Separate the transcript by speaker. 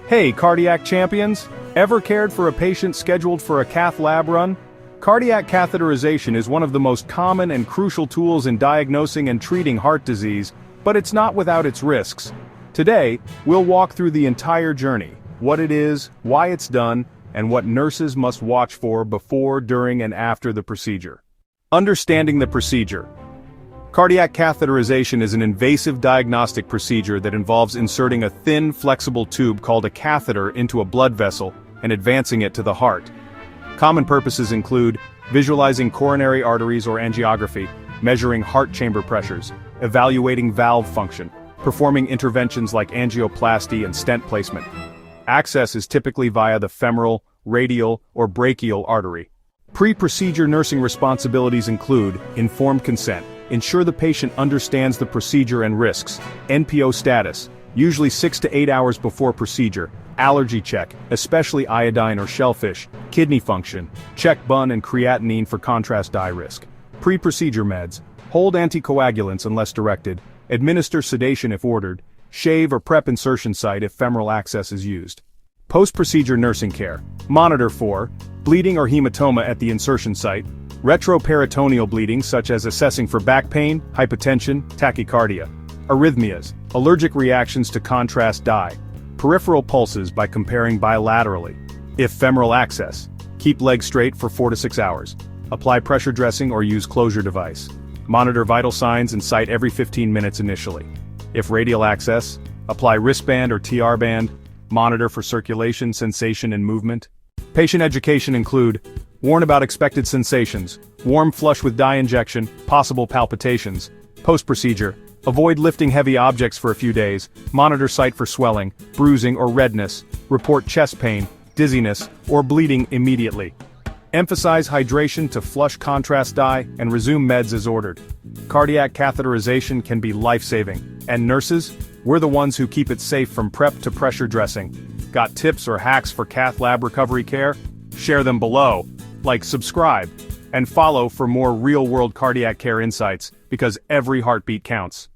Speaker 1: Hey, cardiac champions! Ever cared for a patient scheduled for a cath lab run? Cardiac catheterization is one of the most common and crucial tools in diagnosing and treating heart disease, but it's not without its risks. Today, we'll walk through the entire journey, what it is, why it's done, and what nurses must watch for before, during, and after the procedure. Understanding the procedure. Cardiac catheterization is an invasive diagnostic procedure that involves inserting a thin, flexible tube called a catheter into a blood vessel and advancing it to the heart. Common purposes include visualizing coronary arteries or angiography, measuring heart chamber pressures, evaluating valve function, performing interventions like angioplasty and stent placement. Access is typically via the femoral, radial, or brachial artery. Pre-procedure nursing responsibilities include informed consent. Ensure the patient understands the procedure and risks. NPO status, usually 6 to 8 hours before procedure. Allergy check, especially iodine or shellfish. Kidney function, check bun and creatinine for contrast dye risk. Pre-procedure meds, hold anticoagulants unless directed. Administer sedation if ordered. Shave or prep insertion site if femoral access is used. Post-procedure nursing care, monitor for bleeding or hematoma at the insertion site, retroperitoneal bleeding such as assessing for back pain, hypotension, tachycardia, arrhythmias, allergic reactions to contrast dye, peripheral pulses by comparing bilaterally. If femoral access, keep legs straight for 4 to 6 hours. Apply pressure dressing or use closure device. Monitor vital signs and site every 15 minutes initially. If radial access, apply wristband or TR band. Monitor for circulation, sensation, and movement. Patient education include warn about expected sensations, warm flush with dye injection, possible palpitations. Post-procedure, avoid lifting heavy objects for a few days, monitor site for swelling, bruising, or redness, report chest pain, dizziness, or bleeding immediately. Emphasize hydration to flush contrast dye and resume meds as ordered. Cardiac catheterization can be life-saving, and nurses, we're the ones who keep it safe from prep to pressure dressing. Got tips or hacks for cath lab recovery care? Share them below. Like, subscribe, and follow for more real-world cardiac care insights, because every heartbeat counts.